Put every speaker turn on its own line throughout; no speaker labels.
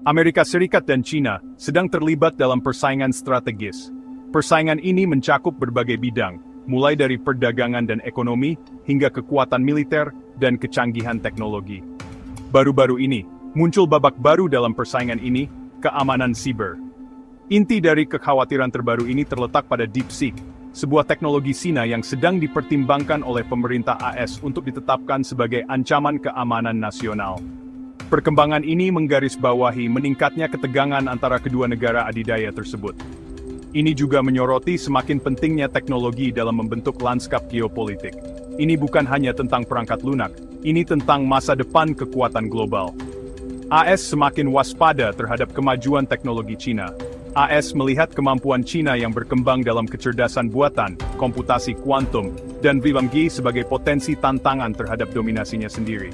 Amerika Serikat dan China sedang terlibat dalam persaingan strategis. Persaingan ini mencakup berbagai bidang, mulai dari perdagangan dan ekonomi, hingga kekuatan militer dan kecanggihan teknologi. Baru-baru ini, muncul babak baru dalam persaingan ini, keamanan siber. Inti dari kekhawatiran terbaru ini terletak pada DeepSeek, sebuah teknologi Cina yang sedang dipertimbangkan oleh pemerintah AS untuk ditetapkan sebagai ancaman keamanan nasional. Perkembangan ini menggarisbawahi meningkatnya ketegangan antara kedua negara adidaya tersebut. Ini juga menyoroti semakin pentingnya teknologi dalam membentuk lanskap geopolitik. Ini bukan hanya tentang perangkat lunak, ini tentang masa depan kekuatan global. AS semakin waspada terhadap kemajuan teknologi China. AS melihat kemampuan China yang berkembang dalam kecerdasan buatan, komputasi kuantum, dan 5G sebagai potensi tantangan terhadap dominasinya sendiri.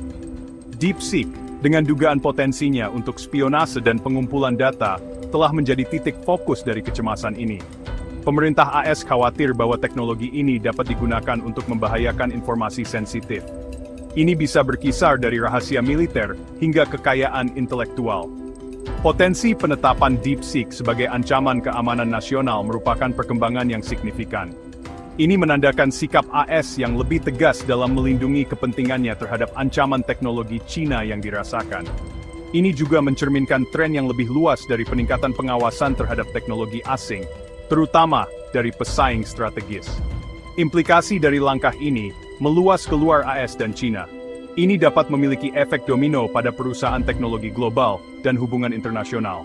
DeepSeek, dengan dugaan potensinya untuk spionase dan pengumpulan data, telah menjadi titik fokus dari kecemasan ini. Pemerintah AS khawatir bahwa teknologi ini dapat digunakan untuk membahayakan informasi sensitif. Ini bisa berkisar dari rahasia militer hingga kekayaan intelektual. Potensi penetapan DeepSeek sebagai ancaman keamanan nasional merupakan perkembangan yang signifikan. Ini menandakan sikap AS yang lebih tegas dalam melindungi kepentingannya terhadap ancaman teknologi China yang dirasakan. Ini juga mencerminkan tren yang lebih luas dari peningkatan pengawasan terhadap teknologi asing, terutama dari pesaing strategis. Implikasi dari langkah ini meluas keluar AS dan China. Ini dapat memiliki efek domino pada perusahaan teknologi global dan hubungan internasional.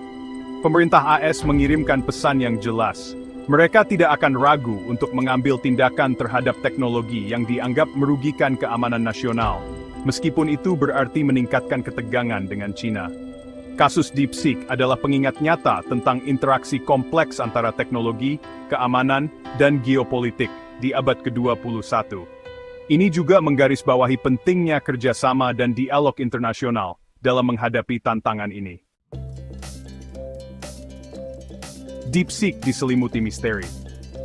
Pemerintah AS mengirimkan pesan yang jelas. Mereka tidak akan ragu untuk mengambil tindakan terhadap teknologi yang dianggap merugikan keamanan nasional, meskipun itu berarti meningkatkan ketegangan dengan China. Kasus DeepSeek adalah pengingat nyata tentang interaksi kompleks antara teknologi, keamanan, dan geopolitik di abad ke-21. Ini juga menggarisbawahi pentingnya kerjasama dan dialog internasional dalam menghadapi tantangan ini. DeepSeek diselimuti misteri.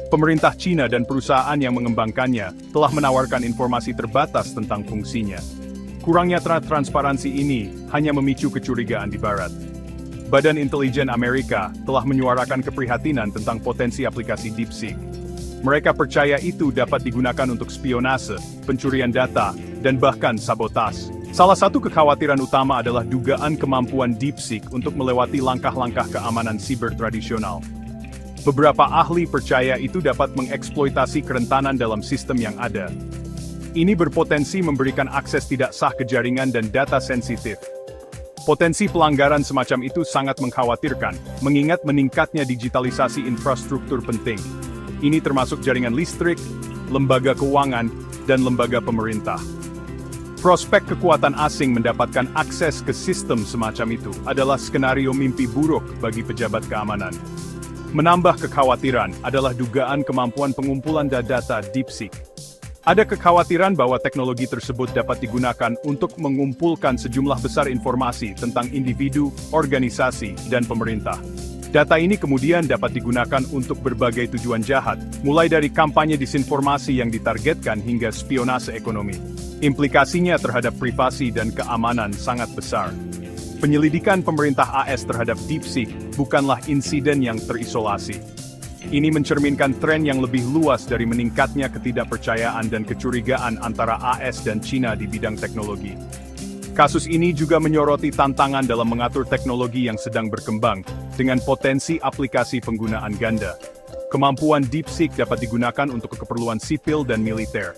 Pemerintah China dan perusahaan yang mengembangkannya telah menawarkan informasi terbatas tentang fungsinya. Kurangnya transparansi ini hanya memicu kecurigaan di Barat. Badan Intelijen Amerika telah menyuarakan keprihatinan tentang potensi aplikasi DeepSeek. Mereka percaya itu dapat digunakan untuk spionase, pencurian data, dan bahkan sabotase. Salah satu kekhawatiran utama adalah dugaan kemampuan DeepSeek untuk melewati langkah-langkah keamanan siber tradisional. Beberapa ahli percaya itu dapat mengeksploitasi kerentanan dalam sistem yang ada. Ini berpotensi memberikan akses tidak sah ke jaringan dan data sensitif. Potensi pelanggaran semacam itu sangat mengkhawatirkan, mengingat meningkatnya digitalisasi infrastruktur penting. Ini termasuk jaringan listrik, lembaga keuangan, dan lembaga pemerintah. Prospek kekuatan asing mendapatkan akses ke sistem semacam itu adalah skenario mimpi buruk bagi pejabat keamanan. Menambah kekhawatiran adalah dugaan kemampuan pengumpulan data DeepSeek. Ada kekhawatiran bahwa teknologi tersebut dapat digunakan untuk mengumpulkan sejumlah besar informasi tentang individu, organisasi, dan pemerintah. Data ini kemudian dapat digunakan untuk berbagai tujuan jahat, mulai dari kampanye disinformasi yang ditargetkan hingga spionase ekonomi. Implikasinya terhadap privasi dan keamanan sangat besar. Penyelidikan pemerintah AS terhadap DeepSeek bukanlah insiden yang terisolasi. Ini mencerminkan tren yang lebih luas dari meningkatnya ketidakpercayaan dan kecurigaan antara AS dan China di bidang teknologi. Kasus ini juga menyoroti tantangan dalam mengatur teknologi yang sedang berkembang, dengan potensi aplikasi penggunaan ganda. Kemampuan DeepSeek dapat digunakan untuk keperluan sipil dan militer.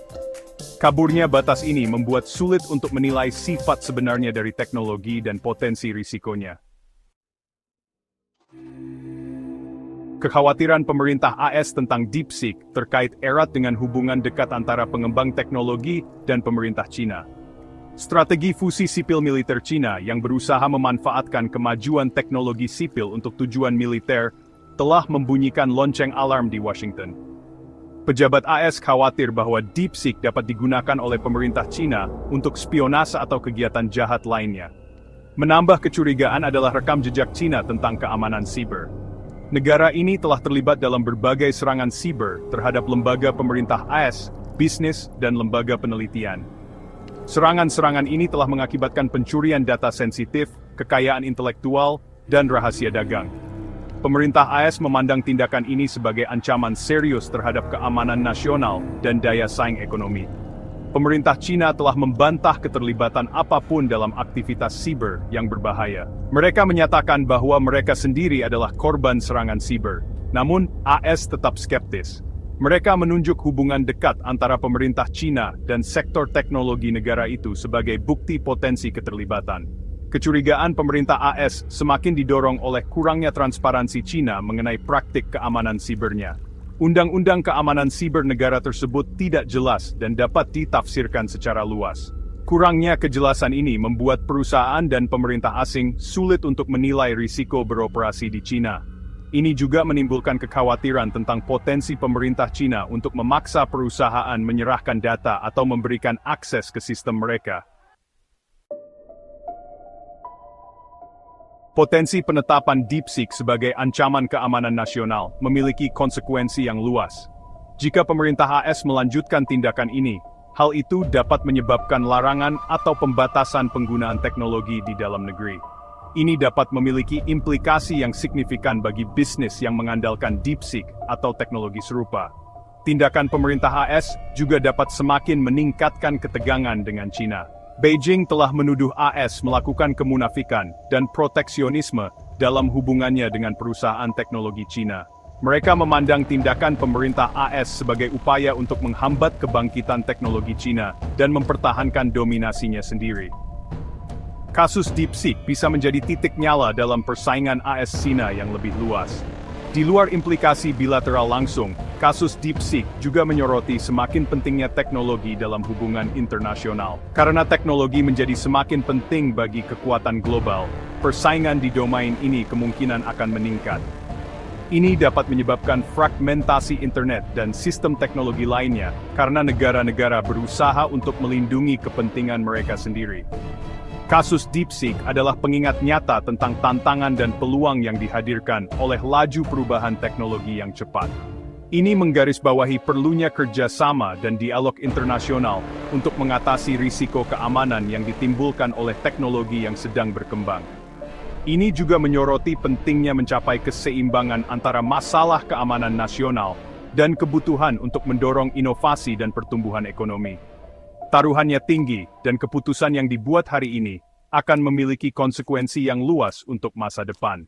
Kaburnya batas ini membuat sulit untuk menilai sifat sebenarnya dari teknologi dan potensi risikonya. Kekhawatiran pemerintah AS tentang DeepSeek terkait erat dengan hubungan dekat antara pengembang teknologi dan pemerintah China. Strategi fusi sipil militer China yang berusaha memanfaatkan kemajuan teknologi sipil untuk tujuan militer telah membunyikan lonceng alarm di Washington. Pejabat AS khawatir bahwa DeepSeek dapat digunakan oleh pemerintah China untuk spionase atau kegiatan jahat lainnya. Menambah kecurigaan adalah rekam jejak China tentang keamanan siber. Negara ini telah terlibat dalam berbagai serangan siber terhadap lembaga pemerintah AS, bisnis, dan lembaga penelitian. Serangan-serangan ini telah mengakibatkan pencurian data sensitif, kekayaan intelektual, dan rahasia dagang. Pemerintah AS memandang tindakan ini sebagai ancaman serius terhadap keamanan nasional dan daya saing ekonomi. Pemerintah Cina telah membantah keterlibatan apapun dalam aktivitas siber yang berbahaya. Mereka menyatakan bahwa mereka sendiri adalah korban serangan siber. Namun, AS tetap skeptis. Mereka menunjuk hubungan dekat antara pemerintah Cina dan sektor teknologi negara itu sebagai bukti potensi keterlibatan. Kecurigaan pemerintah AS semakin didorong oleh kurangnya transparansi Cina mengenai praktik keamanan sibernya. Undang-undang keamanan siber negara tersebut tidak jelas dan dapat ditafsirkan secara luas. Kurangnya kejelasan ini membuat perusahaan dan pemerintah asing sulit untuk menilai risiko beroperasi di Cina. Ini juga menimbulkan kekhawatiran tentang potensi pemerintah Cina untuk memaksa perusahaan menyerahkan data atau memberikan akses ke sistem mereka. Potensi penetapan DeepSeek sebagai ancaman keamanan nasional memiliki konsekuensi yang luas. Jika pemerintah AS melanjutkan tindakan ini, hal itu dapat menyebabkan larangan atau pembatasan penggunaan teknologi di dalam negeri. Ini dapat memiliki implikasi yang signifikan bagi bisnis yang mengandalkan DeepSeek atau teknologi serupa. Tindakan pemerintah AS juga dapat semakin meningkatkan ketegangan dengan Cina. Beijing telah menuduh AS melakukan kemunafikan dan proteksionisme dalam hubungannya dengan perusahaan teknologi Cina. Mereka memandang tindakan pemerintah AS sebagai upaya untuk menghambat kebangkitan teknologi Cina dan mempertahankan dominasinya sendiri. Kasus DeepSeek bisa menjadi titik nyala dalam persaingan AS-Cina yang lebih luas. Di luar implikasi bilateral langsung, kasus DeepSeek juga menyoroti semakin pentingnya teknologi dalam hubungan internasional. Karena teknologi menjadi semakin penting bagi kekuatan global, persaingan di domain ini kemungkinan akan meningkat. Ini dapat menyebabkan fragmentasi internet dan sistem teknologi lainnya, karena negara-negara berusaha untuk melindungi kepentingan mereka sendiri. Kasus DeepSeek adalah pengingat nyata tentang tantangan dan peluang yang dihadirkan oleh laju perubahan teknologi yang cepat. Ini menggarisbawahi perlunya kerjasama dan dialog internasional untuk mengatasi risiko keamanan yang ditimbulkan oleh teknologi yang sedang berkembang. Ini juga menyoroti pentingnya mencapai keseimbangan antara masalah keamanan nasional dan kebutuhan untuk mendorong inovasi dan pertumbuhan ekonomi. Taruhannya tinggi, dan keputusan yang dibuat hari ini akan memiliki konsekuensi yang luas untuk masa depan.